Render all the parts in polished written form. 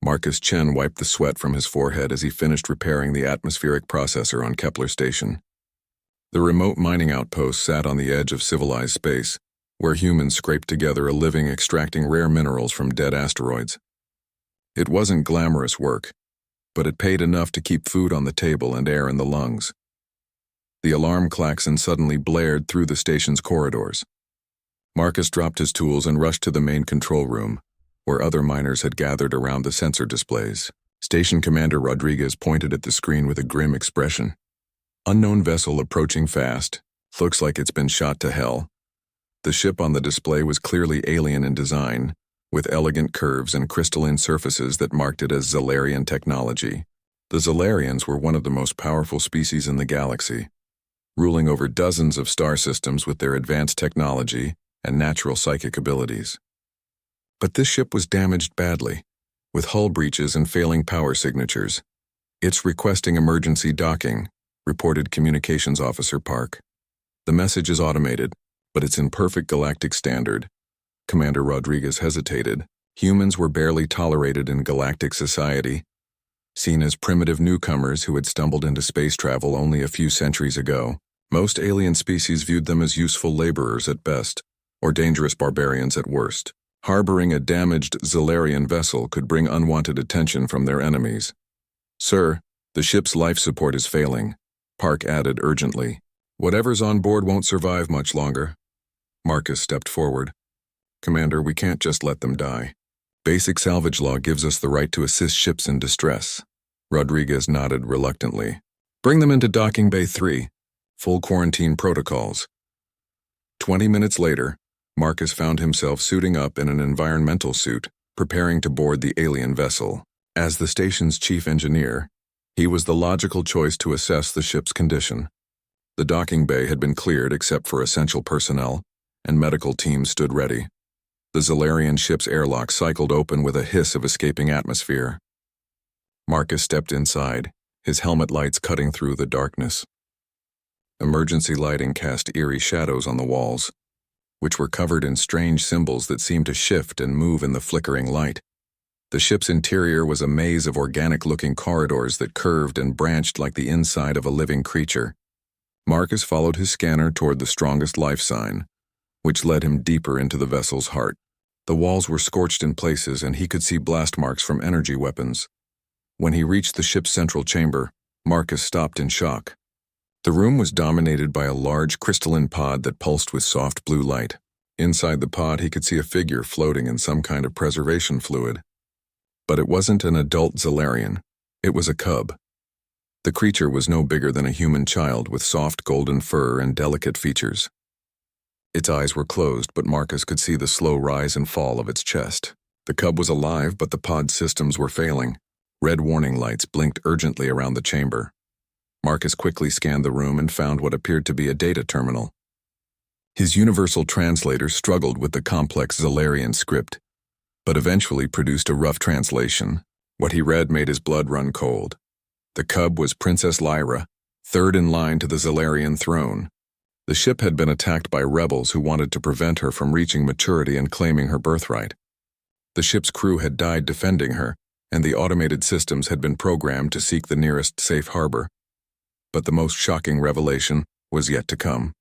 Marcus Chen wiped the sweat from his forehead as he finished repairing the atmospheric processor on Kepler Station. The remote mining outpost sat on the edge of civilized space, where humans scraped together a living extracting rare minerals from dead asteroids. It wasn't glamorous work, but it paid enough to keep food on the table and air in the lungs. The alarm klaxon suddenly blared through the station's corridors. Marcus dropped his tools and rushed to the main control room, where other miners had gathered around the sensor displays. Station Commander Rodriguez pointed at the screen with a grim expression. Unknown vessel approaching fast. Looks like it's been shot to hell. The ship on the display was clearly alien in design, with elegant curves and crystalline surfaces that marked it as Zalarian technology. The Zalarians were one of the most powerful species in the galaxy, ruling over dozens of star systems with their advanced technology and natural psychic abilities. But this ship was damaged badly, with hull breaches and failing power signatures. It's requesting emergency docking, reported Communications Officer Park. The message is automated, but it's in perfect galactic standard. Commander Rodriguez hesitated. Humans were barely tolerated in galactic society, seen as primitive newcomers who had stumbled into space travel only a few centuries ago. Most alien species viewed them as useful laborers at best, or dangerous barbarians at worst. Harboring a damaged Zalarian vessel could bring unwanted attention from their enemies. "Sir, the ship's life support is failing," Park added urgently. "Whatever's on board won't survive much longer." Marcus stepped forward. "Commander, we can't just let them die. Basic salvage law gives us the right to assist ships in distress." Rodriguez nodded reluctantly. "Bring them into Docking Bay 3. Full quarantine protocols." 20 minutes later, Marcus found himself suiting up in an environmental suit, preparing to board the alien vessel. As the station's chief engineer, he was the logical choice to assess the ship's condition. The docking bay had been cleared except for essential personnel, and medical teams stood ready. The Zalarian ship's airlock cycled open with a hiss of escaping atmosphere. Marcus stepped inside, his helmet lights cutting through the darkness. Emergency lighting cast eerie shadows on the walls, which were covered in strange symbols that seemed to shift and move in the flickering light. The ship's interior was a maze of organic-looking corridors that curved and branched like the inside of a living creature. Marcus followed his scanner toward the strongest life sign, which led him deeper into the vessel's heart. The walls were scorched in places, and he could see blast marks from energy weapons. When he reached the ship's central chamber, Marcus stopped in shock. The room was dominated by a large crystalline pod that pulsed with soft blue light. Inside the pod, he could see a figure floating in some kind of preservation fluid. But it wasn't an adult Zalarian. It was a cub. The creature was no bigger than a human child with soft golden fur and delicate features. Its eyes were closed, but Marcus could see the slow rise and fall of its chest. The cub was alive, but the pod systems were failing. Red warning lights blinked urgently around the chamber. Marcus quickly scanned the room and found what appeared to be a data terminal. His universal translator struggled with the complex Zalarian script, but eventually produced a rough translation. What he read made his blood run cold. The cub was Princess Lyra, third in line to the Zalarian throne. The ship had been attacked by rebels who wanted to prevent her from reaching maturity and claiming her birthright. The ship's crew had died defending her, and the automated systems had been programmed to seek the nearest safe harbor. But the most shocking revelation was yet to come.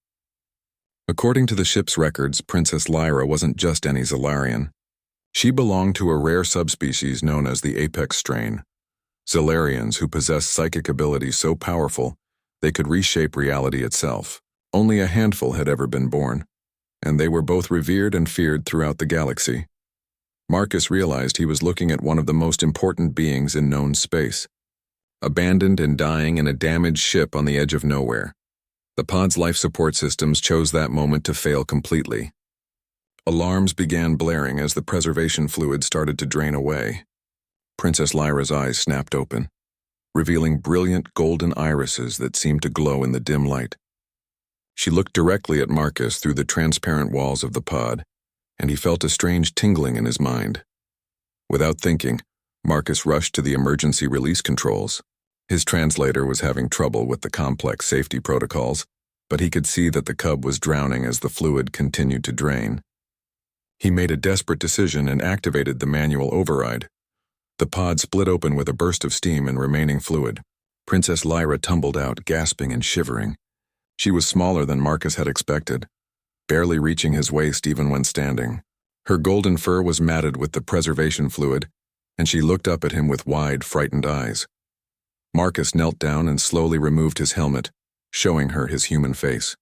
According to the ship's records, Princess Lyra wasn't just any Zalarian. She belonged to a rare subspecies known as the Apex strain, Zalarians who possessed psychic abilities so powerful they could reshape reality itself. Only a handful had ever been born, and they were both revered and feared throughout the galaxy. Marcus realized he was looking at one of the most important beings in known space, abandoned and dying in a damaged ship on the edge of nowhere. The pod's life support systems chose that moment to fail completely. Alarms began blaring as the preservation fluid started to drain away. Princess Lyra's eyes snapped open, revealing brilliant golden irises that seemed to glow in the dim light. She looked directly at Marcus through the transparent walls of the pod, and he felt a strange tingling in his mind. Without thinking, Marcus rushed to the emergency release controls. His translator was having trouble with the complex safety protocols, but he could see that the cub was drowning as the fluid continued to drain. He made a desperate decision and activated the manual override. The pod split open with a burst of steam and remaining fluid. Princess Lyra tumbled out, gasping and shivering. She was smaller than Marcus had expected, barely reaching his waist even when standing. Her golden fur was matted with the preservation fluid, and she looked up at him with wide, frightened eyes. Marcus knelt down and slowly removed his helmet, showing her his human face.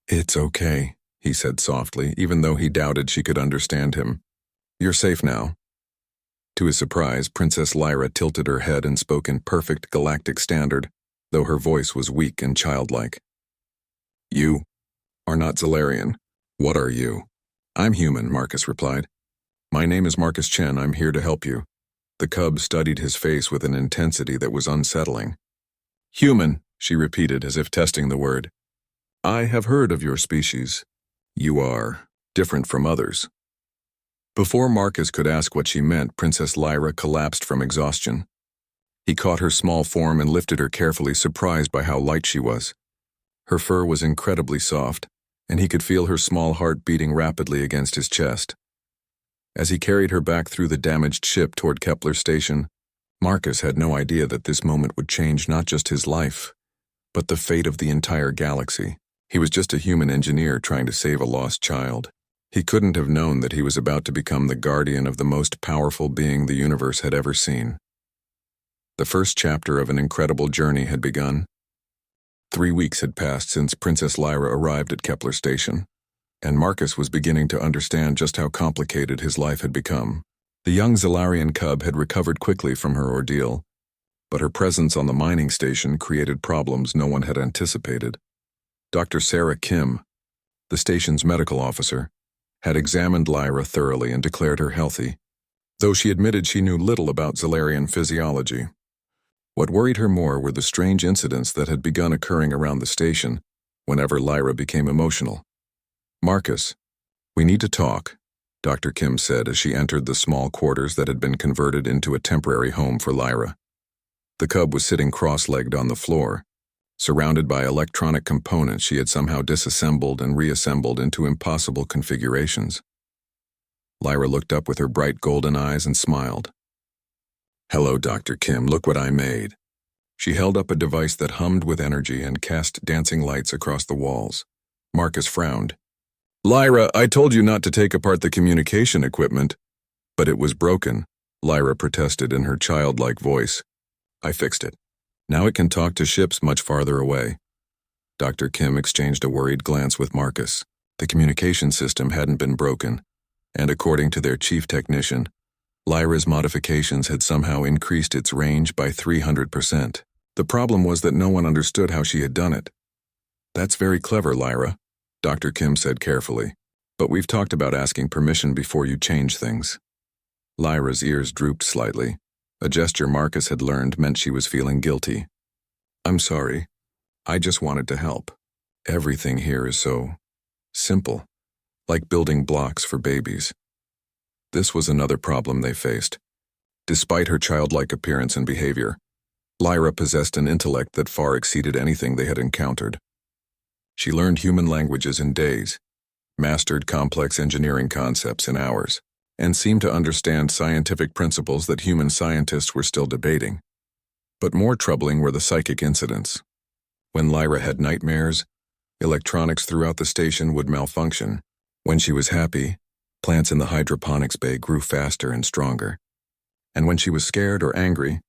"It's okay," he said softly, even though he doubted she could understand him. "You're safe now." To his surprise, Princess Lyra tilted her head and spoke in perfect Galactic standard, though her voice was weak and childlike. "You are not Zalarian. What are you?" "I'm human," Marcus replied. "My name is Marcus Chen. I'm here to help you." The cub studied his face with an intensity that was unsettling. "Human," she repeated as if testing the word. "I have heard of your species. You are different from others." Before Marcus could ask what she meant, Princess Lyra collapsed from exhaustion. He caught her small form and lifted her carefully, surprised by how light she was. Her fur was incredibly soft, and he could feel her small heart beating rapidly against his chest. As he carried her back through the damaged ship toward Kepler Station, Marcus had no idea that this moment would change not just his life, but the fate of the entire galaxy. He was just a human engineer trying to save a lost child. He couldn't have known that he was about to become the guardian of the most powerful being the universe had ever seen. The first chapter of an incredible journey had begun. 3 weeks had passed since Princess Lyra arrived at Kepler Station, and Marcus was beginning to understand just how complicated his life had become. The young Zalarian cub had recovered quickly from her ordeal, but her presence on the mining station created problems no one had anticipated. Dr. Sarah Kim, the station's medical officer, had examined Lyra thoroughly and declared her healthy, though she admitted she knew little about Zalarian physiology. What worried her more were the strange incidents that had begun occurring around the station whenever Lyra became emotional. "Marcus, we need to talk," Dr. Kim said as she entered the small quarters that had been converted into a temporary home for Lyra. The cub was sitting cross-legged on the floor, surrounded by electronic components she had somehow disassembled and reassembled into impossible configurations. Lyra looked up with her bright golden eyes and smiled. "Hello, Dr. Kim, look what I made." She held up a device that hummed with energy and cast dancing lights across the walls. Marcus frowned. "Lyra, I told you not to take apart the communication equipment." "But it was broken," Lyra protested in her childlike voice. "I fixed it. Now it can talk to ships much farther away." Dr. Kim exchanged a worried glance with Marcus. The communication system hadn't been broken, and according to their chief technician, Lyra's modifications had somehow increased its range by 300%. The problem was that no one understood how she had done it. "That's very clever, Lyra," Dr. Kim said carefully, "but we've talked about asking permission before you change things." Lyra's ears drooped slightly. A gesture Marcus had learned meant she was feeling guilty. "I'm sorry. I just wanted to help. Everything here is so simple, like building blocks for babies." This was another problem they faced. Despite her childlike appearance and behavior, Lyra possessed an intellect that far exceeded anything they had encountered. She learned human languages in days, mastered complex engineering concepts in hours, and seemed to understand scientific principles that human scientists were still debating. But more troubling were the psychic incidents. When Lyra had nightmares, electronics throughout the station would malfunction. When she was happy, plants in the hydroponics bay grew faster and stronger. And when she was scared or angry,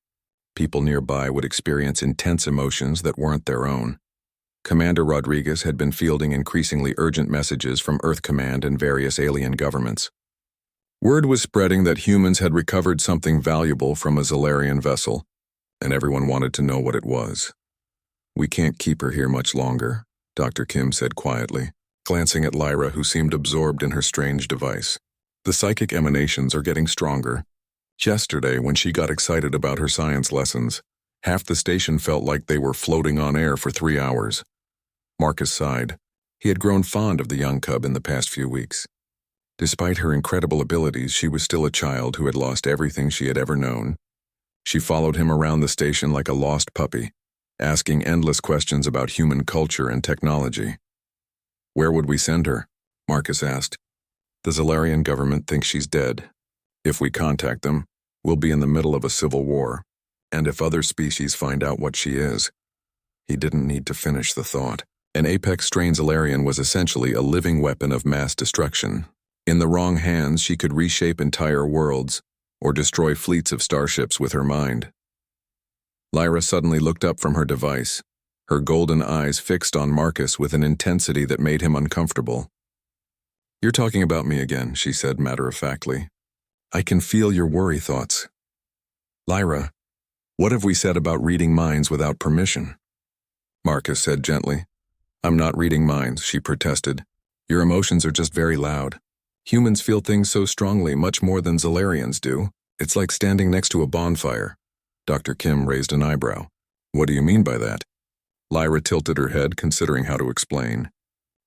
people nearby would experience intense emotions that weren't their own. Commander Rodriguez had been fielding increasingly urgent messages from Earth Command and various alien governments. Word was spreading that humans had recovered something valuable from a Zalarian vessel, and everyone wanted to know what it was. "We can't keep her here much longer," Dr. Kim said quietly, glancing at Lyra, who seemed absorbed in her strange device. "The psychic emanations are getting stronger. Yesterday, when she got excited about her science lessons, half the station felt like they were floating on air for 3 hours. Marcus sighed. He had grown fond of the young cub in the past few weeks. Despite her incredible abilities, she was still a child who had lost everything she had ever known. She followed him around the station like a lost puppy, asking endless questions about human culture and technology. "Where would we send her?" Marcus asked. "The Zalarian government thinks she's dead. If we contact them, We'll be in the middle of a civil war. And if other species find out what she is. He didn't need to finish the thought. An apex strain Zalarian was essentially a living weapon of mass destruction. In the wrong hands, she could reshape entire worlds or destroy fleets of starships with her mind. Lyra suddenly looked up from her device, her golden eyes fixed on Marcus with an intensity that made him uncomfortable. "You're talking about me again," she said matter-of-factly. "I can feel your worry thoughts." "Lyra, what have we said about reading minds without permission?" Marcus said gently. "I'm not reading minds," she protested. "Your emotions are just very loud. Humans feel things so strongly, much more than Zalarians do. It's like standing next to a bonfire." Dr. Kim raised an eyebrow. "What do you mean by that?" Lyra tilted her head, considering how to explain.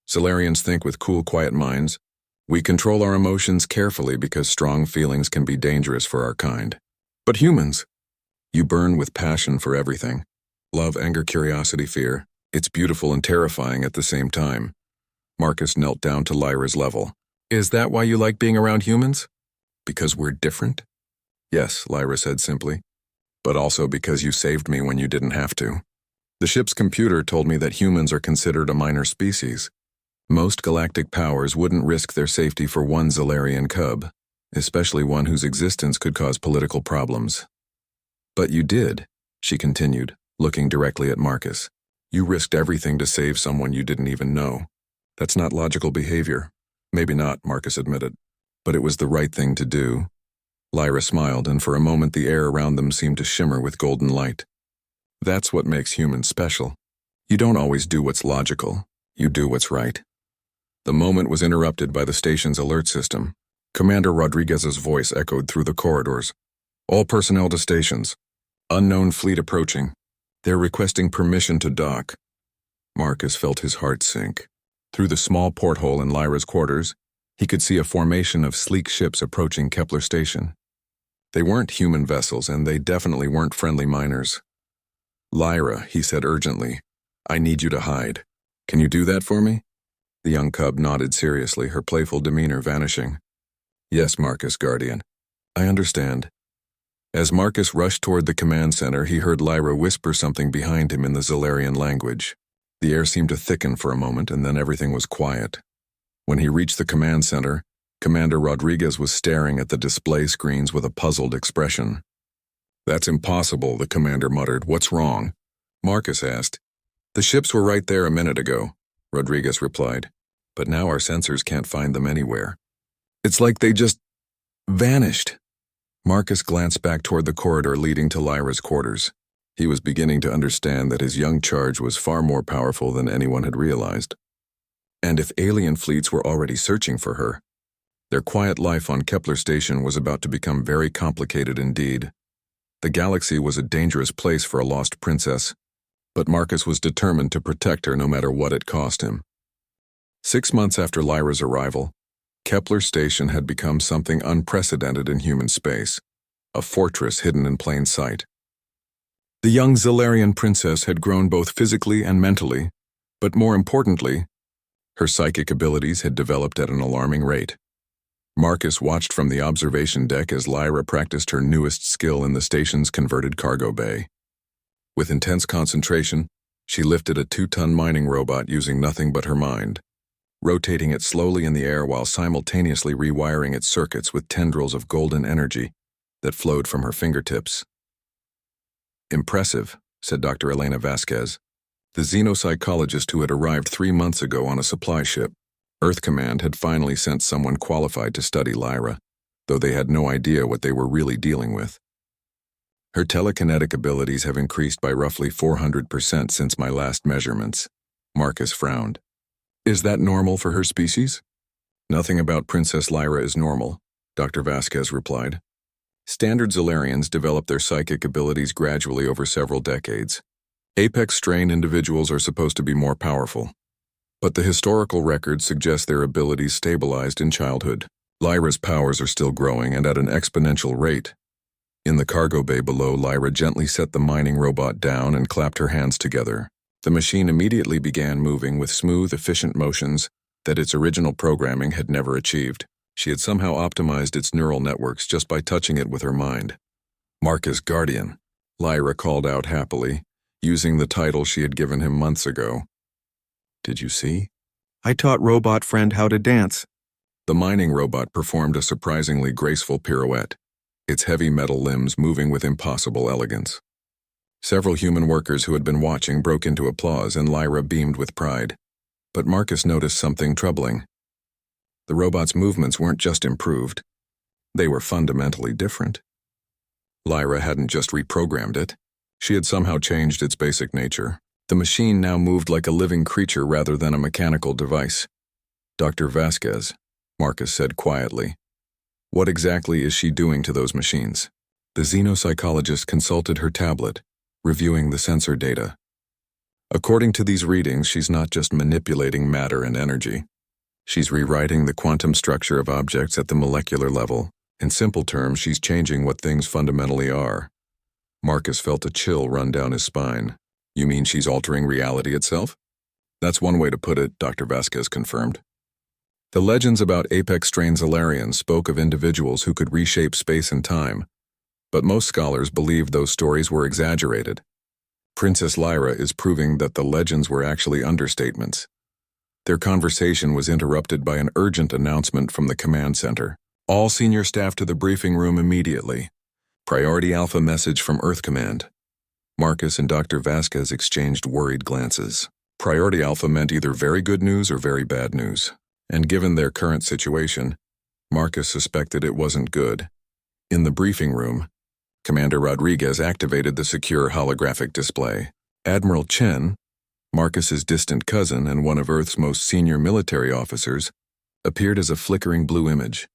"Zalarians think with cool, quiet minds. We control our emotions carefully because strong feelings can be dangerous for our kind. But humans, you burn with passion for everything. Love, anger, curiosity, fear. It's beautiful and terrifying at the same time." Marcus knelt down to Lyra's level. "Is that why you like being around humans? Because we're different?" "Yes," Lyra said simply. "But also because you saved me when you didn't have to. The ship's computer told me that humans are considered a minor species. Most galactic powers wouldn't risk their safety for one Zalarian cub, especially one whose existence could cause political problems. But you did," she continued, looking directly at Marcus. "You risked everything to save someone you didn't even know. That's not logical behavior." "Maybe not," Marcus admitted. "But it was the right thing to do." Lyra smiled, and for a moment the air around them seemed to shimmer with golden light. "That's what makes humans special. You don't always do what's logical. You do what's right." The moment was interrupted by the station's alert system. Commander Rodriguez's voice echoed through the corridors. "All personnel to stations. Unknown fleet approaching. They're requesting permission to dock." Marcus felt his heart sink. Through the small porthole in Lyra's quarters, he could see a formation of sleek ships approaching Kepler Station. They weren't human vessels, and they definitely weren't friendly miners. "Lyra," he said urgently, "I need you to hide. Can you do that for me?" The young cub nodded seriously, her playful demeanor vanishing. "Yes, Marcus, Guardian. I understand." As Marcus rushed toward the command center, he heard Lyra whisper something behind him in the Zalarian language. The air seemed to thicken for a moment, and then everything was quiet. When he reached the command center, Commander Rodriguez was staring at the display screens with a puzzled expression. "That's impossible," the commander muttered. "What's wrong?" Marcus asked. "The ships were right there a minute ago," Rodriguez replied. "But now our sensors can't find them anywhere. It's like they just vanished." Marcus glanced back toward the corridor leading to Lyra's quarters. He was beginning to understand that his young charge was far more powerful than anyone had realized. And if alien fleets were already searching for her, their quiet life on Kepler Station was about to become very complicated indeed. The galaxy was a dangerous place for a lost princess, but Marcus was determined to protect her no matter what it cost him. 6 months after Lyra's arrival, Kepler Station had become something unprecedented in human space, a fortress hidden in plain sight. The young Zalarian princess had grown both physically and mentally, but more importantly, her psychic abilities had developed at an alarming rate. Marcus watched from the observation deck as Lyra practiced her newest skill in the station's converted cargo bay. With intense concentration, she lifted a 2-ton mining robot using nothing but her mind, rotating it slowly in the air while simultaneously rewiring its circuits with tendrils of golden energy that flowed from her fingertips. "Impressive," said Dr. Elena Vasquez, the xenopsychologist who had arrived 3 months ago on a supply ship. Earth Command had finally sent someone qualified to study Lyra, though they had no idea what they were really dealing with. "Her telekinetic abilities have increased by roughly 400% since my last measurements." Marcus frowned. "Is that normal for her species?" "Nothing about Princess Lyra is normal," Dr. Vasquez replied. "Standard Zalarians develop their psychic abilities gradually over several decades. Apex strain individuals are supposed to be more powerful, but the historical records suggest their abilities stabilized in childhood. Lyra's powers are still growing and at an exponential rate." In the cargo bay below, Lyra gently set the mining robot down and clapped her hands together. The machine immediately began moving with smooth, efficient motions that its original programming had never achieved. She had somehow optimized its neural networks just by touching it with her mind. Marcus Guardian, Lyra called out happily, using the title she had given him months ago. Did you see? I taught robot friend how to dance. The mining robot performed a surprisingly graceful pirouette, its heavy metal limbs moving with impossible elegance. Several human workers who had been watching broke into applause, and Lyra beamed with pride. But Marcus noticed something troubling. The robot's movements weren't just improved. They were fundamentally different. Lyra hadn't just reprogrammed it. She had somehow changed its basic nature. The machine now moved like a living creature rather than a mechanical device. Dr. Vasquez, Marcus said quietly. What exactly is she doing to those machines? The xenopsychologist consulted her tablet, reviewing the sensor data. According to these readings, she's not just manipulating matter and energy. She's rewriting the quantum structure of objects at the molecular level. In simple terms, she's changing what things fundamentally are. Marcus felt a chill run down his spine. You mean she's altering reality itself? That's one way to put it, Dr. Vasquez confirmed. The legends about apex-strain Zalarians spoke of individuals who could reshape space and time, but most scholars believed those stories were exaggerated. Princess Lyra is proving that the legends were actually understatements. Their conversation was interrupted by an urgent announcement from the command center. All senior staff to the briefing room immediately. Priority Alpha message from Earth Command. Marcus and Dr. Vasquez exchanged worried glances. Priority Alpha meant either very good news or very bad news. And given their current situation, Marcus suspected it wasn't good. In the briefing room, Commander Rodriguez activated the secure holographic display. Admiral Chen, Marcus's distant cousin and one of Earth's most senior military officers, appeared as a flickering blue image.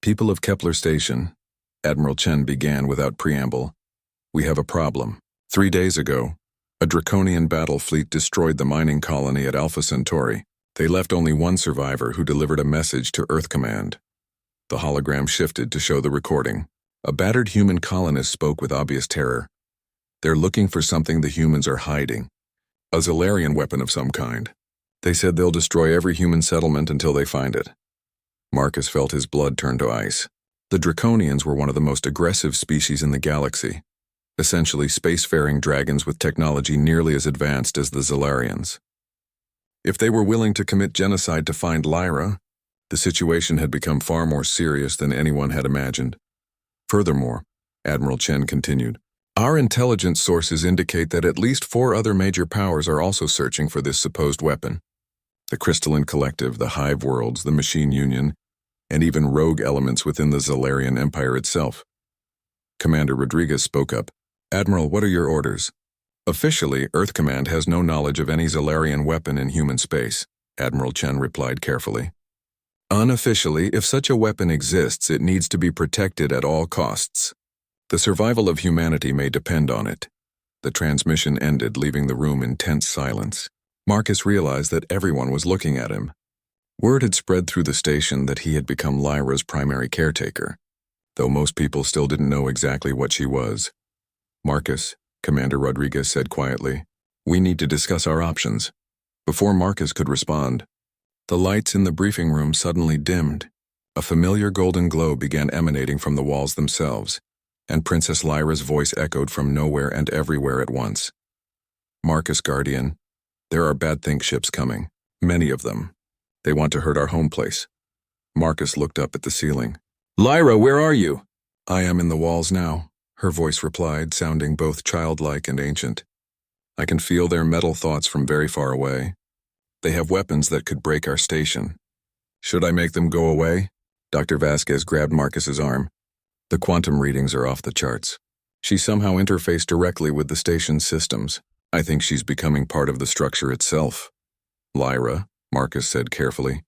People of Kepler Station, Admiral Chen began without preamble. We have a problem. 3 days ago, a draconian battle fleet destroyed the mining colony at Alpha Centauri. They left only one survivor who delivered a message to Earth Command. The hologram shifted to show the recording. A battered human colonist spoke with obvious terror. They're looking for something the humans are hiding. A Zalarian weapon of some kind. They said they'll destroy every human settlement until they find it. Marcus felt his blood turn to ice. The Draconians were one of the most aggressive species in the galaxy, essentially spacefaring dragons with technology nearly as advanced as the Zalarians. If they were willing to commit genocide to find Lyra, the situation had become far more serious than anyone had imagined. Furthermore, Admiral Chen continued, our intelligence sources indicate that at least 4 other major powers are also searching for this supposed weapon. The Crystalline Collective, the Hive Worlds, the Machine Union, and even rogue elements within the Zalarian Empire itself. Commander Rodriguez spoke up. Admiral, what are your orders? Officially, Earth Command has no knowledge of any Zalarian weapon in human space, Admiral Chen replied carefully. Unofficially, if such a weapon exists, it needs to be protected at all costs. The survival of humanity may depend on it. The transmission ended, leaving the room in tense silence. Marcus realized that everyone was looking at him. Word had spread through the station that he had become Lyra's primary caretaker, though most people still didn't know exactly what she was. Marcus, Commander Rodriguez said quietly, we need to discuss our options. Before Marcus could respond, the lights in the briefing room suddenly dimmed. A familiar golden glow began emanating from the walls themselves, and Princess Lyra's voice echoed from nowhere and everywhere at once. Marcus Guardian, there are bad think ships coming, many of them. They want to hurt our home place. Marcus looked up at the ceiling. Lyra, where are you? I am in the walls now, her voice replied, sounding both childlike and ancient. I can feel their metal thoughts from very far away. They have weapons that could break our station. Should I make them go away? Dr. Vasquez grabbed Marcus's arm. The quantum readings are off the charts. She somehow interfaced directly with the station's systems. I think she's becoming part of the structure itself. Lyra, Marcus said carefully,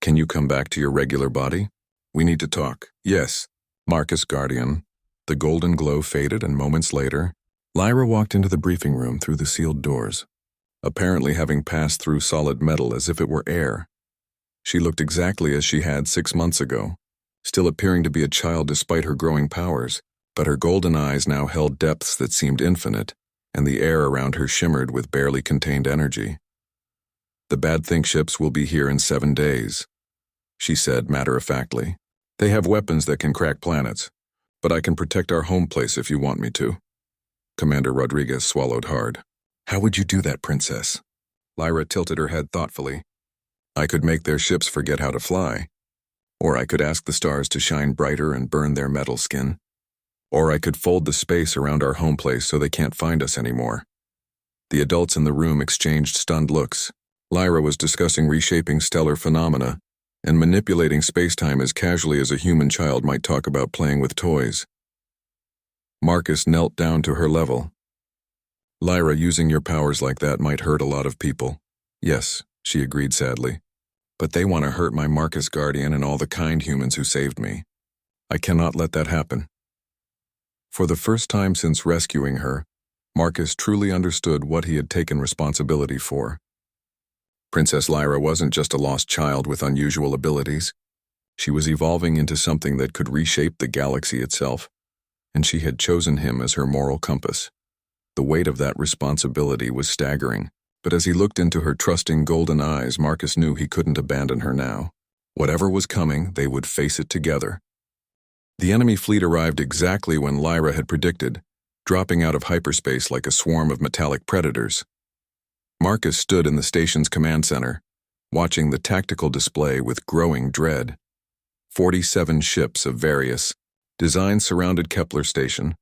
can you come back to your regular body? We need to talk. Yes. Marcus Guardian. The golden glow faded, and moments later, Lyra walked into the briefing room through the sealed doors, apparently having passed through solid metal as if it were air. She looked exactly as she had 6 months ago, still appearing to be a child despite her growing powers, but her golden eyes now held depths that seemed infinite, and the air around her shimmered with barely contained energy. The bad think ships will be here in 7 days, she said matter-of-factly. They have weapons that can crack planets. But I can protect our home place if you want me to. Commander Rodriguez swallowed hard. How would you do that, Princess? Lyra tilted her head thoughtfully. I could make their ships forget how to fly. Or I could ask the stars to shine brighter and burn their metal skin. Or I could fold the space around our home place so they can't find us anymore. The adults in the room exchanged stunned looks. Lyra was discussing reshaping stellar phenomena and manipulating space-time as casually as a human child might talk about playing with toys. Marcus knelt down to her level. Lyra, using your powers like that might hurt a lot of people. Yes, she agreed sadly. But they want to hurt my Marcus Guardian and all the kind humans who saved me. I cannot let that happen. For the first time since rescuing her, Marcus truly understood what he had taken responsibility for. Princess Lyra wasn't just a lost child with unusual abilities. She was evolving into something that could reshape the galaxy itself, and she had chosen him as her moral compass. The weight of that responsibility was staggering, but as he looked into her trusting golden eyes, Marcus knew he couldn't abandon her now. Whatever was coming, they would face it together. The enemy fleet arrived exactly when Lyra had predicted, dropping out of hyperspace like a swarm of metallic predators. Marcus stood in the station's command center, watching the tactical display with growing dread. 47 ships of various designs surrounded Kepler Station,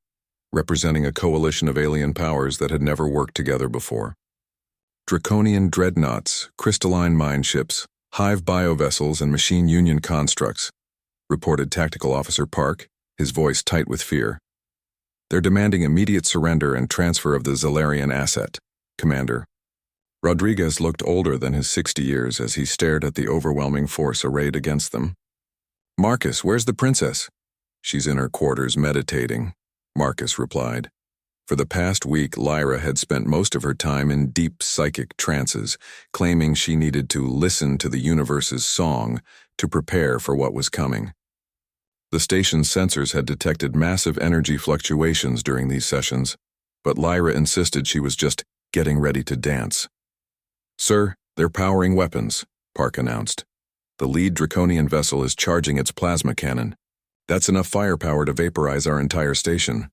representing a coalition of alien powers that had never worked together before. Draconian dreadnoughts, crystalline mine ships, hive biovessels, and machine union constructs, reported Tactical Officer Park, his voice tight with fear. They're demanding immediate surrender and transfer of the Zalarian asset, Commander. Rodriguez looked older than his 60 years as he stared at the overwhelming force arrayed against them. Marcus, where's the princess? She's in her quarters meditating, Marcus replied. For the past week, Lyra had spent most of her time in deep psychic trances, claiming she needed to listen to the universe's song to prepare for what was coming. The station's sensors had detected massive energy fluctuations during these sessions, but Lyra insisted she was just getting ready to dance. Sir, they're powering weapons, Park announced. The lead Draconian vessel is charging its plasma cannon. That's enough firepower to vaporize our entire station.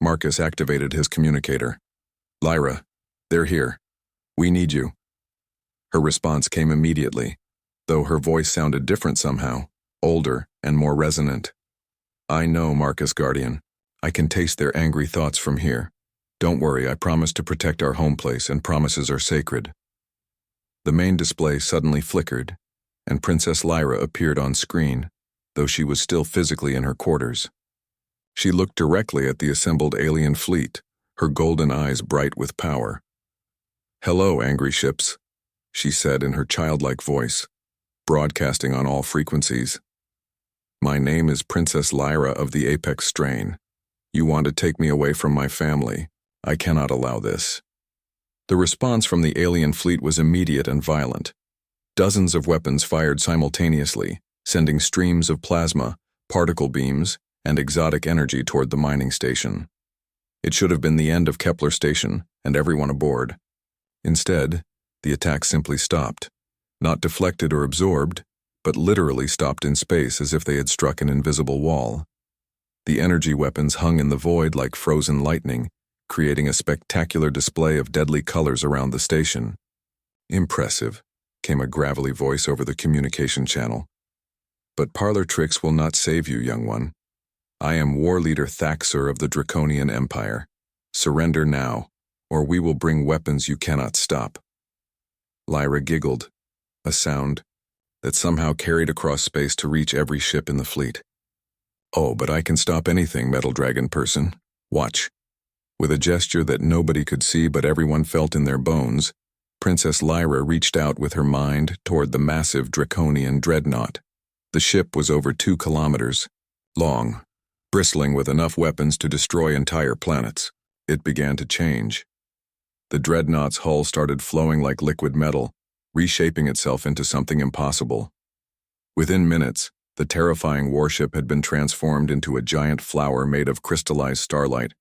Marcus activated his communicator. Lyra, they're here. We need you. Her response came immediately, though her voice sounded different somehow, older and more resonant. I know, Marcus Guardian. I can taste their angry thoughts from here. Don't worry, I promise to protect our home place, and promises are sacred. The main display suddenly flickered, and Princess Lyra appeared on screen, though she was still physically in her quarters. She looked directly at the assembled alien fleet, her golden eyes bright with power. Hello, angry ships, she said in her childlike voice, broadcasting on all frequencies. My name is Princess Lyra of the Apex strain. You want to take me away from my family. I cannot allow this. The response from the alien fleet was immediate and violent. Dozens of weapons fired simultaneously, sending streams of plasma, particle beams, and exotic energy toward the mining station. It should have been the end of Kepler Station and everyone aboard. Instead, the attack simply stopped, not deflected or absorbed, but literally stopped in space as if they had struck an invisible wall. The energy weapons hung in the void like frozen lightning, creating a spectacular display of deadly colors around the station. Impressive, came a gravelly voice over the communication channel. But parlor tricks will not save you, young one. I am War Leader Thaxor of the Draconian Empire. Surrender now, or we will bring weapons you cannot stop. Lyra giggled, a sound that somehow carried across space to reach every ship in the fleet. Oh, but I can stop anything, Metal Dragon person. Watch. With a gesture that nobody could see but everyone felt in their bones, Princess Lyra reached out with her mind toward the massive Draconian dreadnought. The ship was over 2 kilometers long, bristling with enough weapons to destroy entire planets. It began to change. The dreadnought's hull started flowing like liquid metal, reshaping itself into something impossible. Within minutes, the terrifying warship had been transformed into a giant flower made of crystallized starlight,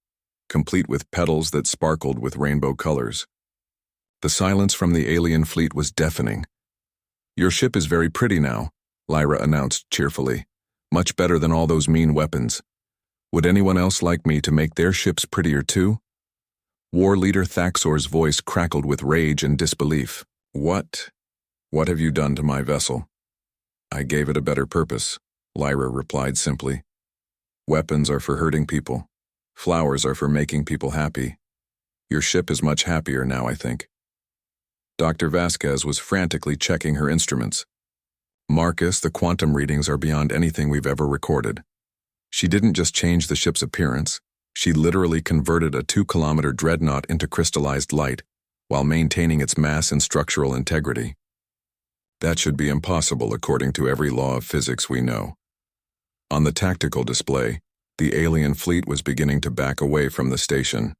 complete with petals that sparkled with rainbow colors. The silence from the alien fleet was deafening. Your ship is very pretty now, Lyra announced cheerfully. Much better than all those mean weapons. Would anyone else like me to make their ships prettier too? War leader Thaxor's voice crackled with rage and disbelief. What? What have you done to my vessel? I gave it a better purpose, Lyra replied simply. Weapons are for hurting people. Flowers are for making people happy. Your ship is much happier now, I think. Dr. Vasquez was frantically checking her instruments. Marcus, the quantum readings are beyond anything we've ever recorded. She didn't just change the ship's appearance, she literally converted a 2-kilometer dreadnought into crystallized light, while maintaining its mass and structural integrity. That should be impossible according to every law of physics we know. On the tactical display, the alien fleet was beginning to back away from the station.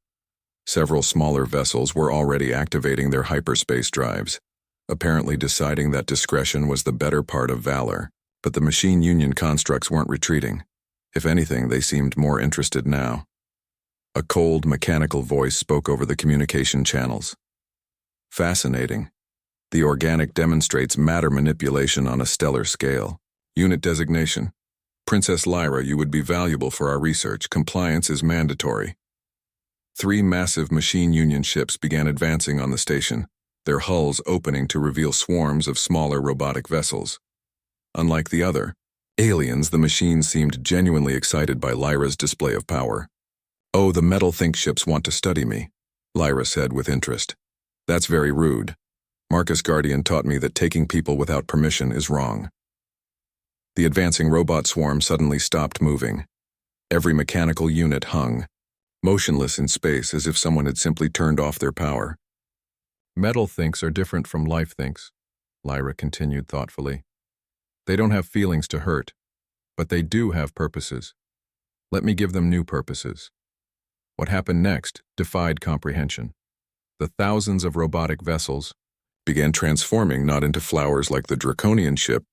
Several smaller vessels were already activating their hyperspace drives, apparently deciding that discretion was the better part of valor. But the Machine Union constructs weren't retreating. If anything, they seemed more interested now. A cold, mechanical voice spoke over the communication channels. Fascinating. The organic demonstrates matter manipulation on a stellar scale. Unit designation. Princess Lyra, you would be valuable for our research. Compliance is mandatory. 3 massive Machine Union ships began advancing on the station, their hulls opening to reveal swarms of smaller robotic vessels. Unlike the other aliens, the machines seemed genuinely excited by Lyra's display of power. Oh, the metal think ships want to study me, Lyra said with interest. That's very rude. Marcus Guardian taught me that taking people without permission is wrong. The advancing robot swarm suddenly stopped moving. Every mechanical unit hung, motionless in space as if someone had simply turned off their power. Metal thinks are different from life thinks, Lyra continued thoughtfully. They don't have feelings to hurt, but they do have purposes. Let me give them new purposes. What happened next defied comprehension. The thousands of robotic vessels began transforming not into flowers like the Draconian ship,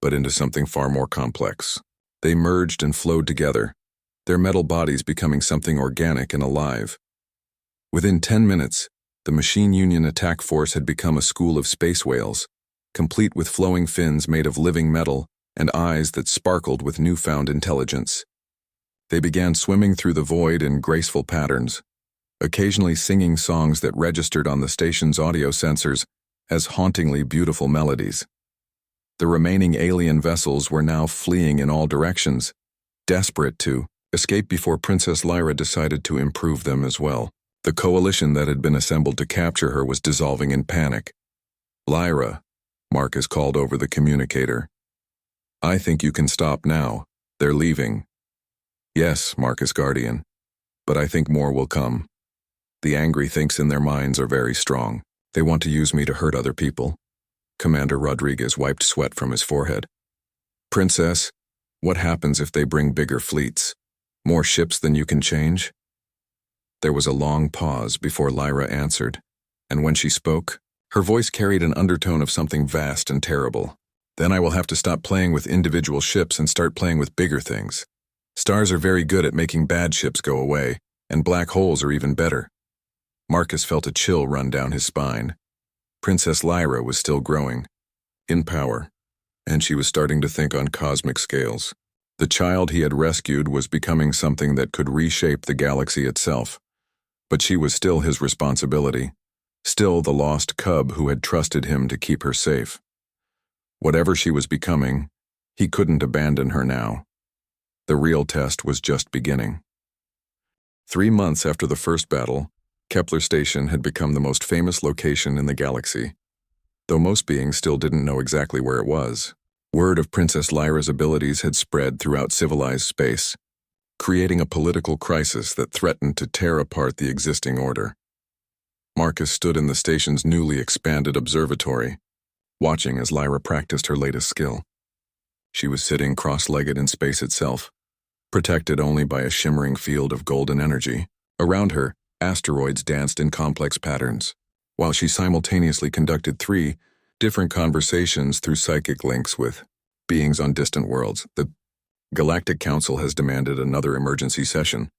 but into something far more complex. They merged and flowed together, their metal bodies becoming something organic and alive. Within 10 minutes, the Machine Union attack force had become a school of space whales, complete with flowing fins made of living metal and eyes that sparkled with newfound intelligence. They began swimming through the void in graceful patterns, occasionally singing songs that registered on the station's audio sensors as hauntingly beautiful melodies. The remaining alien vessels were now fleeing in all directions, desperate to escape before Princess Lyra decided to improve them as well. The coalition that had been assembled to capture her was dissolving in panic. Lyra, Marcus called over the communicator. I think you can stop now. They're leaving. Yes, Marcus Guardian, but I think more will come. The angry thinks in their minds are very strong. They want to use me to hurt other people. Commander Rodriguez wiped sweat from his forehead. Princess, what happens if they bring bigger fleets? More ships than you can change? There was a long pause before Lyra answered, and when she spoke, her voice carried an undertone of something vast and terrible. Then I will have to stop playing with individual ships and start playing with bigger things. Stars are very good at making bad ships go away, and black holes are even better. Marcus felt a chill run down his spine. Princess Lyra was still growing, in power, and she was starting to think on cosmic scales. The child he had rescued was becoming something that could reshape the galaxy itself. But she was still his responsibility, still the lost cub who had trusted him to keep her safe. Whatever she was becoming, he couldn't abandon her now. The real test was just beginning. 3 months after the first battle, Kepler Station had become the most famous location in the galaxy, though most beings still didn't know exactly where it was. Word of Princess Lyra's abilities had spread throughout civilized space, creating a political crisis that threatened to tear apart the existing order. Marcus stood in the station's newly expanded observatory, watching as Lyra practiced her latest skill. She was sitting cross-legged in space itself, protected only by a shimmering field of golden energy. Around her, asteroids danced in complex patterns, while she simultaneously conducted 3 different conversations through psychic links with beings on distant worlds. The Galactic Council has demanded another emergency session,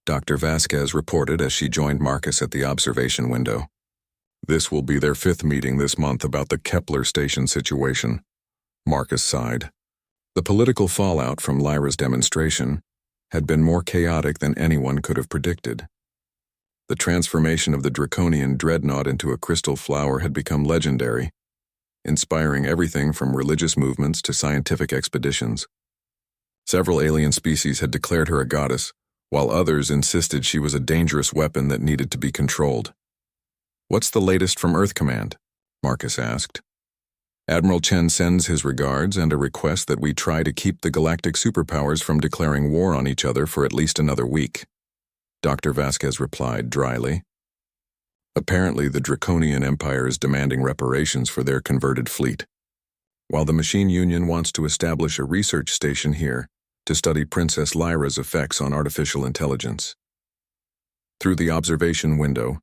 Dr. Vasquez reported as she joined Marcus at the observation window. This will be their 5th meeting this month about the Kepler Station situation. Marcus sighed. The political fallout from Lyra's demonstration had been more chaotic than anyone could have predicted. The transformation of the draconian dreadnought into a crystal flower had become legendary, inspiring everything from religious movements to scientific expeditions. Several alien species had declared her a goddess, while others insisted she was a dangerous weapon that needed to be controlled. "What's the latest from Earth Command?" Marcus asked. "Admiral Chen sends his regards and a request that we try to keep the galactic superpowers from declaring war on each other for at least another week," Dr. Vasquez replied dryly. "Apparently, the Draconian Empire is demanding reparations for their converted fleet, while the Machine Union wants to establish a research station here to study Princess Lyra's effects on artificial intelligence." Through the observation window,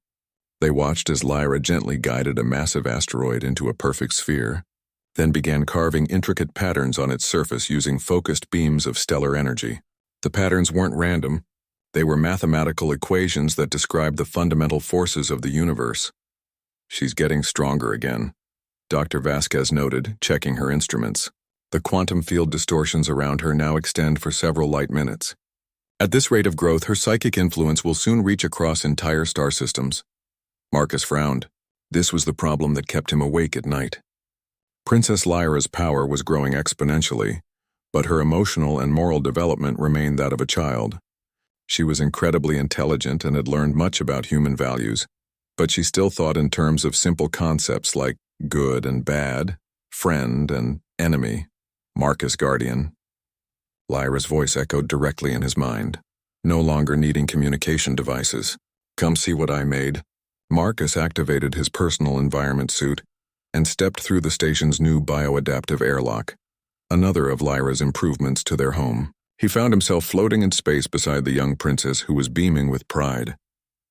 they watched as Lyra gently guided a massive asteroid into a perfect sphere, then began carving intricate patterns on its surface using focused beams of stellar energy. The patterns weren't random. They were mathematical equations that described the fundamental forces of the universe. "She's getting stronger again," Dr. Vasquez noted, checking her instruments. "The quantum field distortions around her now extend for several light minutes. At this rate of growth, her psychic influence will soon reach across entire star systems." Marcus frowned. This was the problem that kept him awake at night. Princess Lyra's power was growing exponentially, but her emotional and moral development remained that of a child. She was incredibly intelligent and had learned much about human values, but she still thought in terms of simple concepts like good and bad, friend and enemy, Marcus Guardian. Lyra's voice echoed directly in his mind, no longer needing communication devices. "Come see what I made." Marcus activated his personal environment suit and stepped through the station's new bioadaptive airlock, another of Lyra's improvements to their home. He found himself floating in space beside the young princess who was beaming with pride.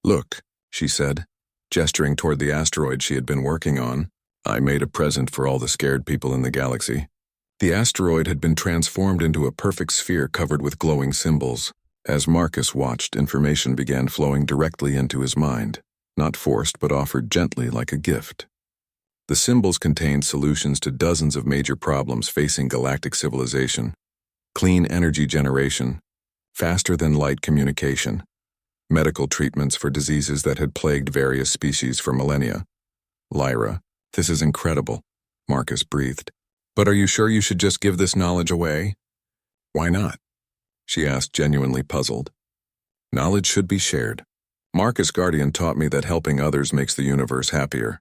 "Look," she said, gesturing toward the asteroid she had been working on. "I made a present for all the scared people in the galaxy." The asteroid had been transformed into a perfect sphere covered with glowing symbols. As Marcus watched, information began flowing directly into his mind, not forced but offered gently like a gift. The symbols contained solutions to dozens of major problems facing galactic civilization: clean energy generation, faster-than-light communication, medical treatments for diseases that had plagued various species for millennia. "Lyra, this is incredible," Marcus breathed. "But are you sure you should just give this knowledge away?" "Why not?" she asked, genuinely puzzled. "Knowledge should be shared. Marcus Guardian taught me that helping others makes the universe happier."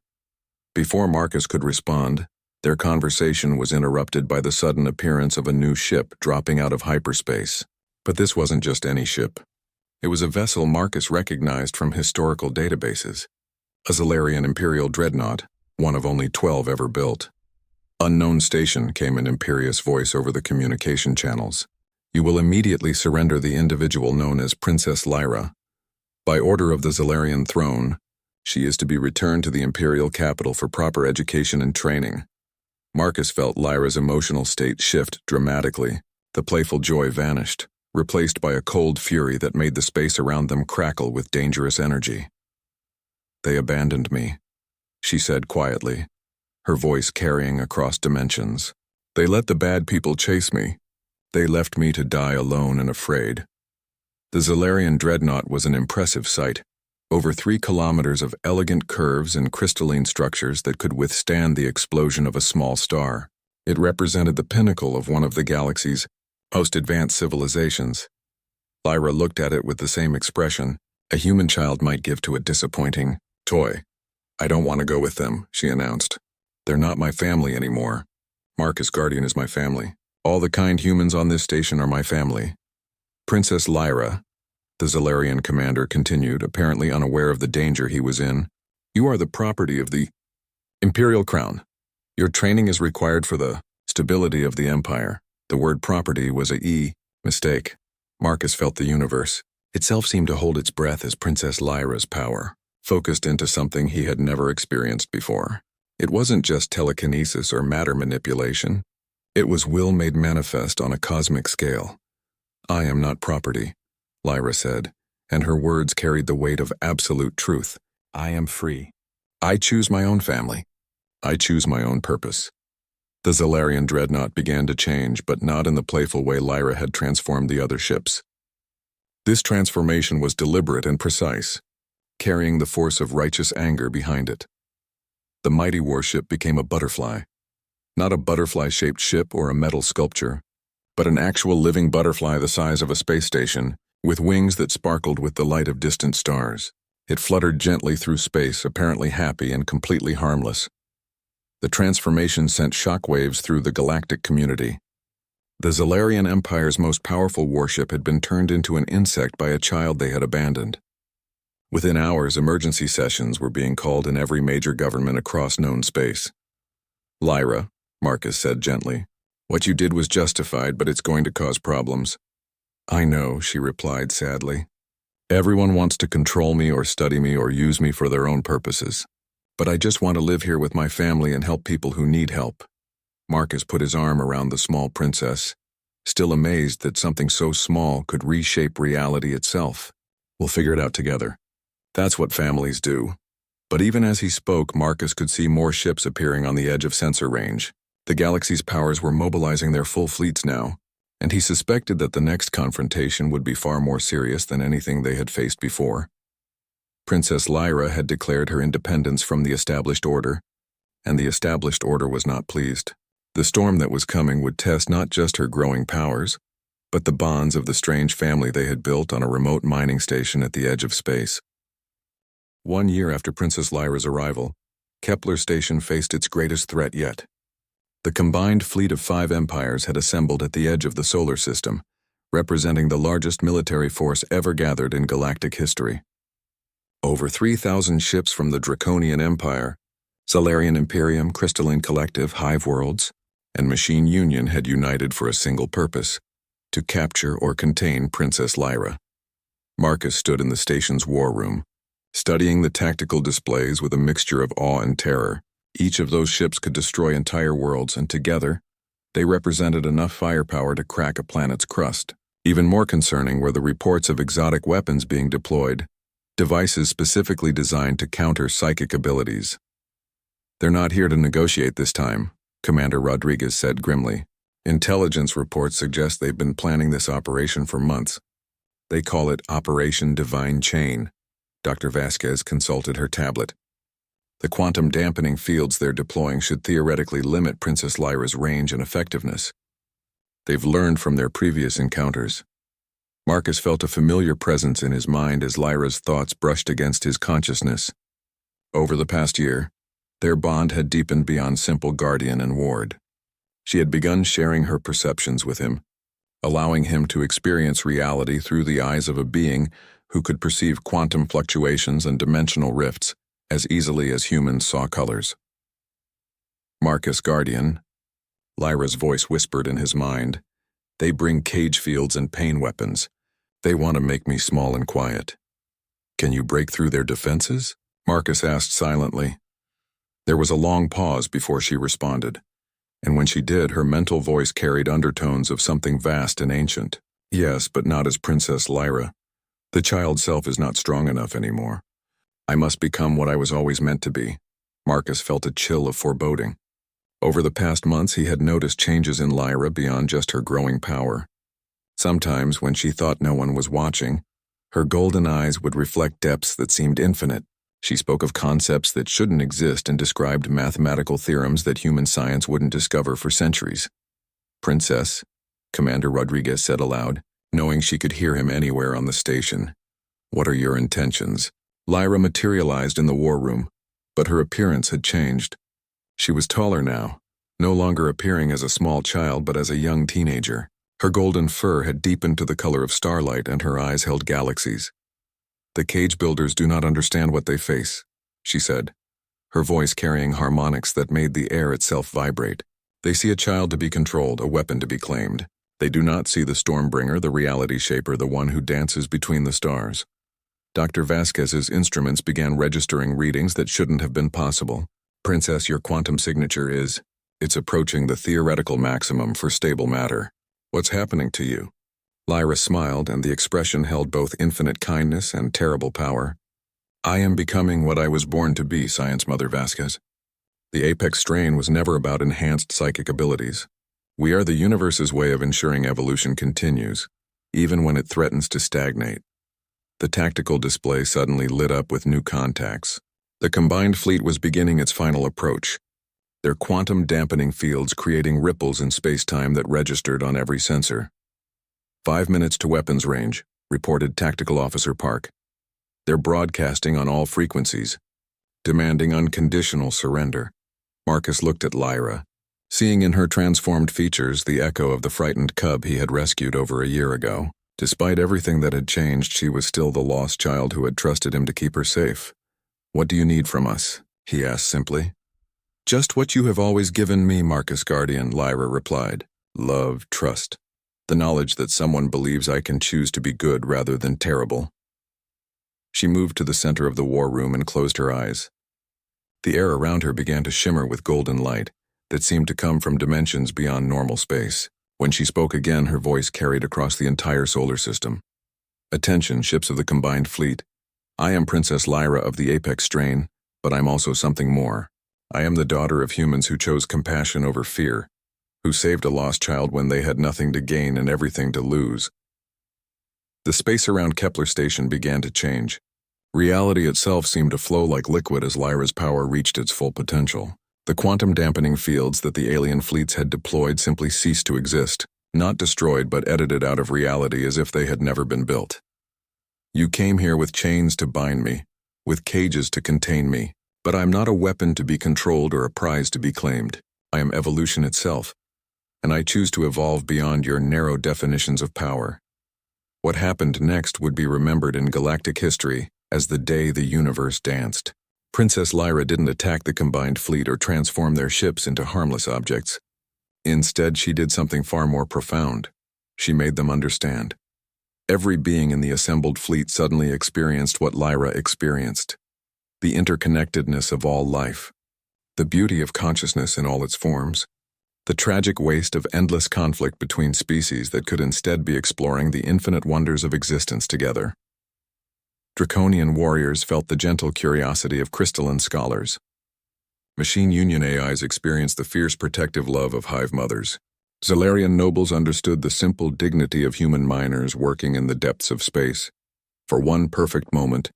Before Marcus could respond, their conversation was interrupted by the sudden appearance of a new ship dropping out of hyperspace. But this wasn't just any ship. It was a vessel Marcus recognized from historical databases. A Zalarian Imperial dreadnought, one of only 12 ever built. "Unknown station," came an imperious voice over the communication channels. "You will immediately surrender the individual known as Princess Lyra. By order of the Zalarian throne, she is to be returned to the imperial capital for proper education and training." Marcus felt Lyra's emotional state shift dramatically. The playful joy vanished, replaced by a cold fury that made the space around them crackle with dangerous energy. "They abandoned me," she said quietly, her voice carrying across dimensions. "They let the bad people chase me. They left me to die alone and afraid." The Zalarian dreadnought was an impressive sight. Over 3 kilometers of elegant curves and crystalline structures that could withstand the explosion of a small star. It represented the pinnacle of one of the galaxy's most advanced civilizations. Lyra looked at it with the same expression a human child might give to a disappointing toy. "I don't want to go with them," she announced. "They're not my family anymore. Marcus Guardian is my family. All the kind humans on this station are my family." "Princess Lyra," the Zalarian commander continued, apparently unaware of the danger he was in, "you are the property of the Imperial Crown. Your training is required for the stability of the Empire." The word property was a mistake. Marcus felt the universe itself seemed to hold its breath as Princess Lyra's power focused into something he had never experienced before. It wasn't just telekinesis or matter manipulation. It was will made manifest on a cosmic scale. "I am not property," Lyra said, and her words carried the weight of absolute truth. "I am free. I choose my own family. I choose my own purpose." The Zalarian dreadnought began to change, but not in the playful way Lyra had transformed the other ships. This transformation was deliberate and precise, carrying the force of righteous anger behind it. The mighty warship became a butterfly. Not a butterfly-shaped ship or a metal sculpture, but an actual living butterfly the size of a space station, with wings that sparkled with the light of distant stars. It fluttered gently through space, apparently happy and completely harmless. The transformation sent shockwaves through the galactic community. The Zalarian Empire's most powerful warship had been turned into an insect by a child they had abandoned. Within hours, emergency sessions were being called in every major government across known space. "Lyra," Marcus said gently, "what you did was justified, but it's going to cause problems." "I know," she replied sadly. "Everyone wants to control me or study me or use me for their own purposes. But I just want to live here with my family and help people who need help." Marcus put his arm around the small princess, still amazed that something so small could reshape reality itself. "We'll figure it out together. That's what families do." But even as he spoke, Marcus could see more ships appearing on the edge of sensor range. The galaxy's powers were mobilizing their full fleets now, and he suspected that the next confrontation would be far more serious than anything they had faced before. Princess Lyra had declared her independence from the established order, and the established order was not pleased. The storm that was coming would test not just her growing powers, but the bonds of the strange family they had built on a remote mining station at the edge of space. 1 year after Princess Lyra's arrival, Kepler Station faced its greatest threat yet. The combined fleet of 5 empires had assembled at the edge of the solar system, representing the largest military force ever gathered in galactic history. Over 3,000 ships from the Draconian Empire, Zalarian Imperium, Crystalline Collective, Hive Worlds, and Machine Union had united for a single purpose: to capture or contain Princess Lyra. Marcus stood in the station's war room, studying the tactical displays with a mixture of awe and terror. Each of those ships could destroy entire worlds, and together, they represented enough firepower to crack a planet's crust. Even more concerning were the reports of exotic weapons being deployed, devices specifically designed to counter psychic abilities. "They're not here to negotiate this time," Commander Rodriguez said grimly. "Intelligence reports suggest they've been planning this operation for months. They call it Operation Divine Chain." Dr. Vasquez consulted her tablet. "The quantum dampening fields they're deploying should theoretically limit Princess Lyra's range and effectiveness. They've learned from their previous encounters." Marcus felt a familiar presence in his mind as Lyra's thoughts brushed against his consciousness. Over the past year, their bond had deepened beyond simple guardian and ward. She had begun sharing her perceptions with him, allowing him to experience reality through the eyes of a being who could perceive quantum fluctuations and dimensional rifts as easily as humans saw colors. "Marcus, Guardian," Lyra's voice whispered in his mind, "they bring cage fields and pain weapons. They want to make me small and quiet. Can you break through their defenses?" Marcus asked silently. There was a long pause before she responded, and when she did, her mental voice carried undertones of something vast and ancient. "Yes, but not as Princess Lyra. The child self is not strong enough anymore. I must become what I was always meant to be." Marcus felt a chill of foreboding. Over the past months, he had noticed changes in Lyra beyond just her growing power. Sometimes, when she thought no one was watching, her golden eyes would reflect depths that seemed infinite. She spoke of concepts that shouldn't exist and described mathematical theorems that human science wouldn't discover for centuries. "Princess," Commander Rodriguez said aloud, knowing she could hear him anywhere on the station, "what are your intentions?" Lyra materialized in the war room, but her appearance had changed. She was taller now, no longer appearing as a small child but as a young teenager. Her golden fur had deepened to the color of starlight and her eyes held galaxies. "The cage builders do not understand what they face," she said, her voice carrying harmonics that made the air itself vibrate. "They see a child to be controlled, a weapon to be claimed. They do not see the Stormbringer, the reality shaper, the one who dances between the stars." Dr. Vasquez's instruments began registering readings that shouldn't have been possible. "Princess, your quantum signature is, it's approaching the theoretical maximum for stable matter. What's happening to you?" Lyra smiled, and the expression held both infinite kindness and terrible power. "I am becoming what I was born to be, Science Mother Vasquez. The apex strain was never about enhanced psychic abilities. We are the universe's way of ensuring evolution continues, even when it threatens to stagnate. The tactical display suddenly lit up with new contacts. The combined fleet was beginning its final approach, their quantum-dampening fields creating ripples in space-time that registered on every sensor. 5 minutes to weapons range, reported Tactical Officer Park. They're broadcasting on all frequencies, demanding unconditional surrender. Marcus looked at Lyra, seeing in her transformed features the echo of the frightened cub he had rescued over a year ago. Despite everything that had changed, she was still the lost child who had trusted him to keep her safe. "What do you need from us?" he asked simply. "Just what you have always given me, Marcus Guardian," Lyra replied. "Love, trust. The knowledge that someone believes I can choose to be good rather than terrible." She moved to the center of the war room and closed her eyes. The air around her began to shimmer with golden light that seemed to come from dimensions beyond normal space. When she spoke again, her voice carried across the entire solar system. "Attention, ships of the combined fleet. I am Princess Lyra of the Apex strain, but I'm also something more. I am the daughter of humans who chose compassion over fear, who saved a lost child when they had nothing to gain and everything to lose." The space around Kepler Station began to change. Reality itself seemed to flow like liquid as Lyra's power reached its full potential. The quantum-dampening fields that the alien fleets had deployed simply ceased to exist, not destroyed but edited out of reality as if they had never been built. "You came here with chains to bind me, with cages to contain me, but I'm not a weapon to be controlled or a prize to be claimed. I am evolution itself, and I choose to evolve beyond your narrow definitions of power." What happened next would be remembered in galactic history as the day the universe danced. Princess Lyra didn't attack the combined fleet or transform their ships into harmless objects. Instead, she did something far more profound. She made them understand. Every being in the assembled fleet suddenly experienced what Lyra experienced: the interconnectedness of all life, the beauty of consciousness in all its forms, the tragic waste of endless conflict between species that could instead be exploring the infinite wonders of existence together. Draconian warriors felt the gentle curiosity of crystalline scholars. Machine Union AIs experienced the fierce protective love of hive mothers. Zalarian nobles understood the simple dignity of human miners working in the depths of space. For one perfect moment,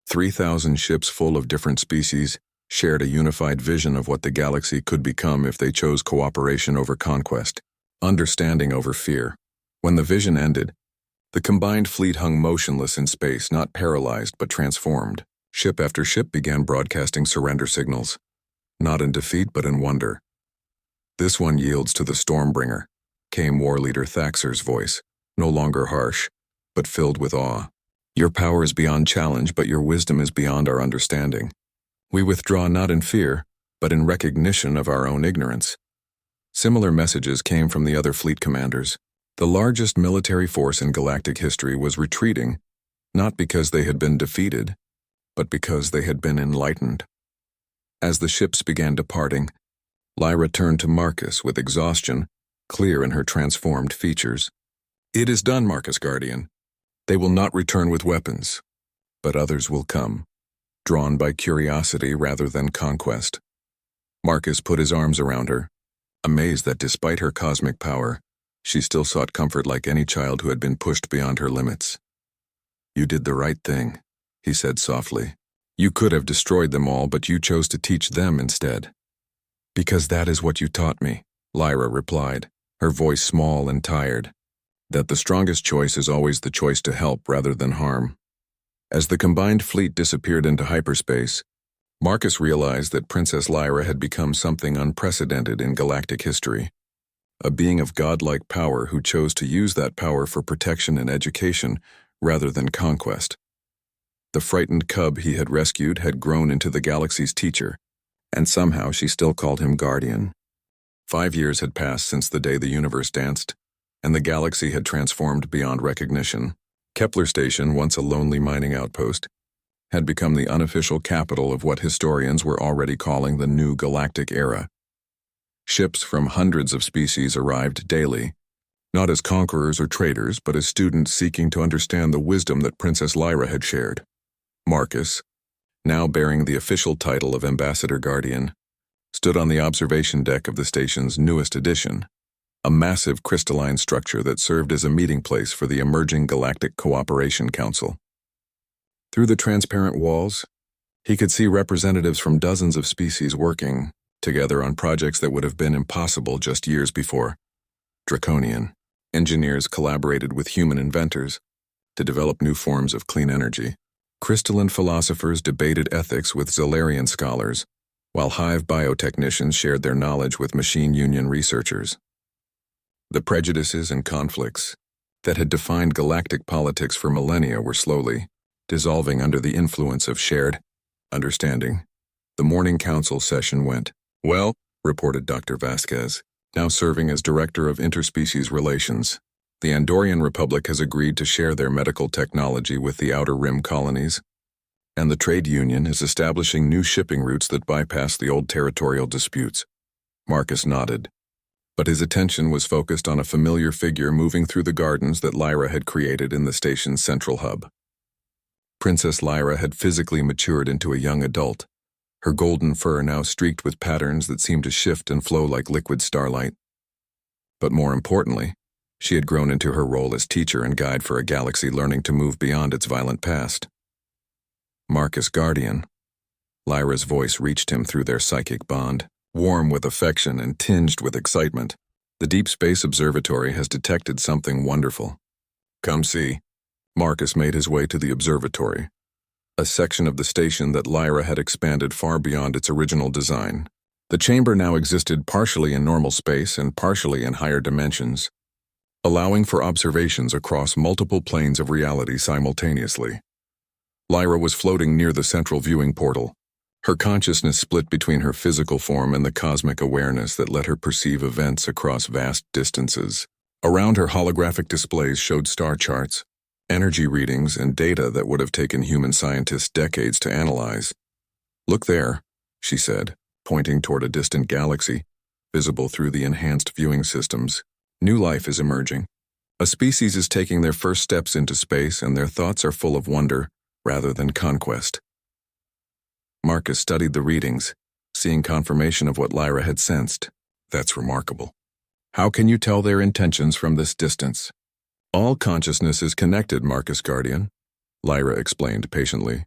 3,000 ships full of different species shared a unified vision of what the galaxy could become if they chose cooperation over conquest, understanding over fear. When the vision ended, the combined fleet hung motionless in space, not paralyzed but transformed. Ship after ship began broadcasting surrender signals, not in defeat but in wonder. "This one yields to the Stormbringer," came War Leader Thaxer's voice, no longer harsh, but filled with awe. "Your power is beyond challenge, but your wisdom is beyond our understanding. We withdraw not in fear, but in recognition of our own ignorance." Similar messages came from the other fleet commanders. The largest military force in galactic history was retreating, not because they had been defeated, but because they had been enlightened. As the ships began departing, Lyra turned to Marcus with exhaustion clear in her transformed features. "It is done, Marcus Guardian. They will not return with weapons, but others will come, drawn by curiosity rather than conquest." Marcus put his arms around her, amazed that despite her cosmic power, she still sought comfort like any child who had been pushed beyond her limits. "You did the right thing," he said softly. "You could have destroyed them all, but you chose to teach them instead." "Because that is what you taught me," Lyra replied, her voice small and tired. "That the strongest choice is always the choice to help rather than harm." As the combined fleet disappeared into hyperspace, Marcus realized that Princess Lyra had become something unprecedented in galactic history. A being of godlike power who chose to use that power for protection and education rather than conquest. The frightened cub he had rescued had grown into the galaxy's teacher, and somehow she still called him guardian. 5 years had passed since the day the universe danced, and the galaxy had transformed beyond recognition. Kepler Station, once a lonely mining outpost, had become the unofficial capital of what historians were already calling the new galactic era. Ships from hundreds of species arrived daily, not as conquerors or traders, but as students seeking to understand the wisdom that Princess Lyra had shared. Marcus, now bearing the official title of Ambassador Guardian, stood on the observation deck of the station's newest edition, a massive crystalline structure that served as a meeting place for the emerging Galactic Cooperation Council. Through the transparent walls, he could see representatives from dozens of species working together on projects that would have been impossible just years before. Draconian engineers collaborated with human inventors to develop new forms of clean energy. Crystalline philosophers debated ethics with Zolarian scholars, while hive biotechnicians shared their knowledge with machine union researchers. The prejudices and conflicts that had defined galactic politics for millennia were slowly dissolving under the influence of shared understanding. The morning council session went well, reported Dr. Vasquez, now serving as Director of Interspecies Relations. The Andorian Republic has agreed to share their medical technology with the Outer Rim colonies, and the trade union is establishing new shipping routes that bypass the old territorial disputes. Marcus nodded, but his attention was focused on a familiar figure moving through the gardens that Lyra had created in the station's central hub. Princess Lyra had physically matured into a young adult, her golden fur now streaked with patterns that seemed to shift and flow like liquid starlight. But more importantly, she had grown into her role as teacher and guide for a galaxy learning to move beyond its violent past. Marcus Guardian. Lyra's voice reached him through their psychic bond, warm with affection and tinged with excitement. The Deep Space Observatory has detected something wonderful. Come see. Marcus made his way to the observatory, a section of the station that Lyra had expanded far beyond its original design. The chamber now existed partially in normal space and partially in higher dimensions, allowing for observations across multiple planes of reality simultaneously. Lyra was floating near the central viewing portal, her consciousness split between her physical form and the cosmic awareness that let her perceive events across vast distances. Around her, holographic displays showed star charts, energy readings, and data that would have taken human scientists decades to analyze. Look there, she said, pointing toward a distant galaxy, visible through the enhanced viewing systems. New life is emerging. A species is taking their first steps into space, and their thoughts are full of wonder rather than conquest. Marcus studied the readings, seeing confirmation of what Lyra had sensed. That's remarkable. How can you tell their intentions from this distance? All consciousness is connected, Marcus Guardian, Lyra explained patiently.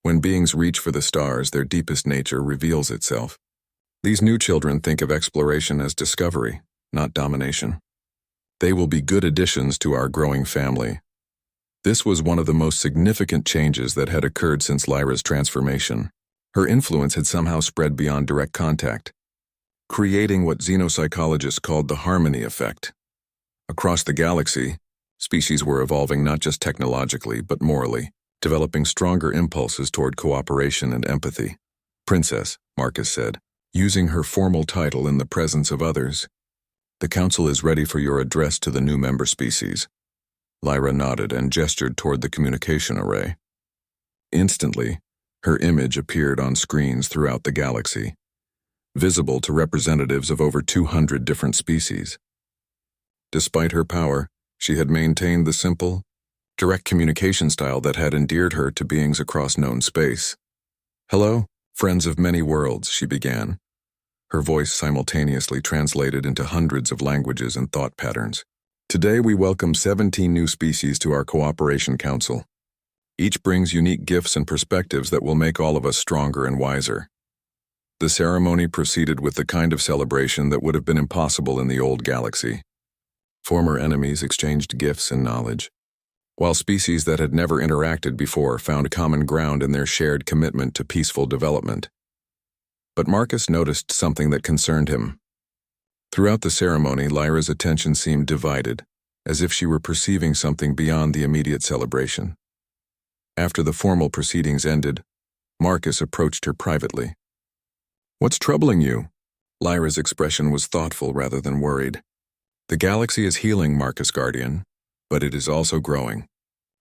When beings reach for the stars, their deepest nature reveals itself. These new children think of exploration as discovery, not domination. They will be good additions to our growing family. This was one of the most significant changes that had occurred since Lyra's transformation. Her influence had somehow spread beyond direct contact, creating what xenopsychologists called the harmony effect. Across the galaxy, species were evolving not just technologically, but morally, developing stronger impulses toward cooperation and empathy. Princess, Marcus said, using her formal title in the presence of others. The Council is ready for your address to the new member species. Lyra nodded and gestured toward the communication array. Instantly, her image appeared on screens throughout the galaxy, visible to representatives of over 200 different species. Despite her power, she had maintained the simple, direct communication style that had endeared her to beings across known space. Hello, friends of many worlds, she began, her voice simultaneously translated into hundreds of languages and thought patterns. Today we welcome 17 new species to our Cooperation Council. Each brings unique gifts and perspectives that will make all of us stronger and wiser. The ceremony proceeded with the kind of celebration that would have been impossible in the old galaxy. Former enemies exchanged gifts and knowledge, while species that had never interacted before found common ground in their shared commitment to peaceful development. But Marcus noticed something that concerned him. Throughout the ceremony, Lyra's attention seemed divided, as if she were perceiving something beyond the immediate celebration. After the formal proceedings ended, Marcus approached her privately. What's troubling you? Lyra's expression was thoughtful rather than worried. The galaxy is healing, Marcus Guardian, but it is also growing.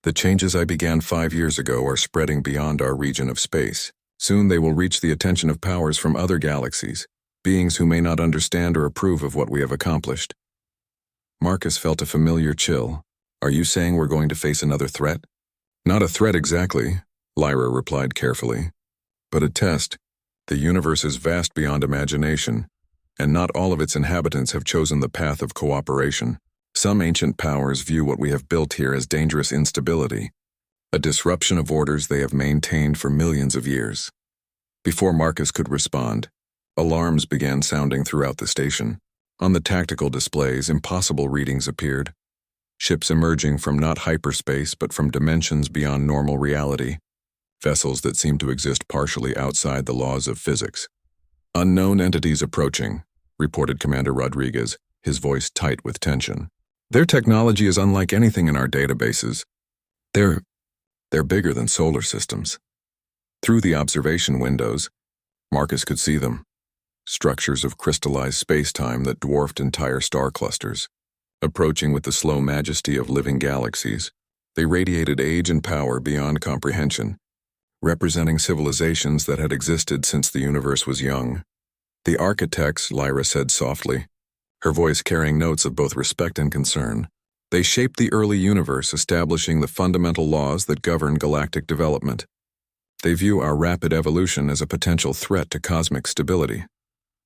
The changes I began 5 years ago are spreading beyond our region of space. Soon they will reach the attention of powers from other galaxies, beings who may not understand or approve of what we have accomplished. Marcus felt a familiar chill. Are you saying we're going to face another threat? Not a threat exactly, Lyra replied carefully, but a test. The universe is vast beyond imagination, and not all of its inhabitants have chosen the path of cooperation. Some ancient powers view what we have built here as dangerous instability, a disruption of orders they have maintained for millions of years. Before Marcus could respond, alarms began sounding throughout the station. On the tactical displays, impossible readings appeared. Ships emerging from not hyperspace but from dimensions beyond normal reality. Vessels that seemed to exist partially outside the laws of physics. "Unknown entities approaching," reported Commander Rodriguez, his voice tight with tension. "Their technology is unlike anything in our databases. They're bigger than solar systems." Through the observation windows, Marcus could see them. Structures of crystallized space-time that dwarfed entire star clusters. Approaching with the slow majesty of living galaxies, they radiated age and power beyond comprehension, representing civilizations that had existed since the universe was young. "The architects," Lyra said softly, her voice carrying notes of both respect and concern. "They shaped the early universe, establishing the fundamental laws that govern galactic development. They view our rapid evolution as a potential threat to cosmic stability."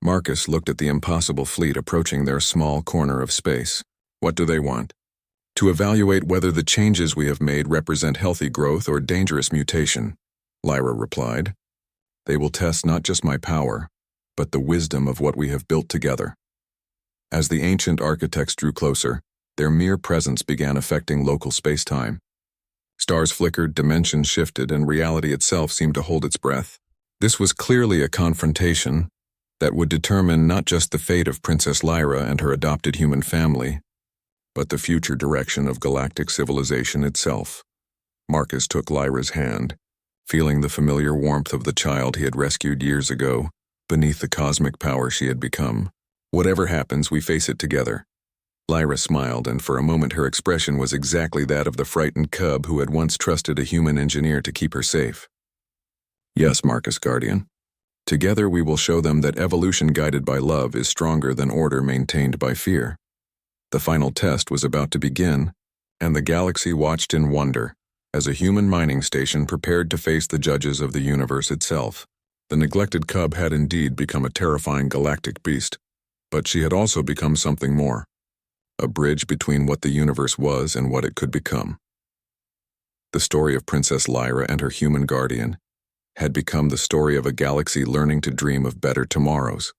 Marcus looked at the impossible fleet approaching their small corner of space. "What do they want?" "To evaluate whether the changes we have made represent healthy growth or dangerous mutation," Lyra replied. "They will test not just my power, but the wisdom of what we have built together." As the ancient architects drew closer, their mere presence began affecting local space-time. Stars flickered, dimensions shifted, and reality itself seemed to hold its breath. This was clearly a confrontation that would determine not just the fate of Princess Lyra and her adopted human family, but the future direction of galactic civilization itself. Marcus took Lyra's hand, feeling the familiar warmth of the child he had rescued years ago, beneath the cosmic power she had become. "Whatever happens, we face it together." Lyra smiled, and for a moment her expression was exactly that of the frightened cub who had once trusted a human engineer to keep her safe. "Yes, Marcus Guardian. Together we will show them that evolution guided by love is stronger than order maintained by fear." The final test was about to begin, and the galaxy watched in wonder as a human mining station prepared to face the judges of the universe itself. The neglected cub had indeed become a terrifying galactic beast, but she had also become something more. A bridge between what the universe was and what it could become. The story of Princess Lyra and her human guardian had become the story of a galaxy learning to dream of better tomorrows.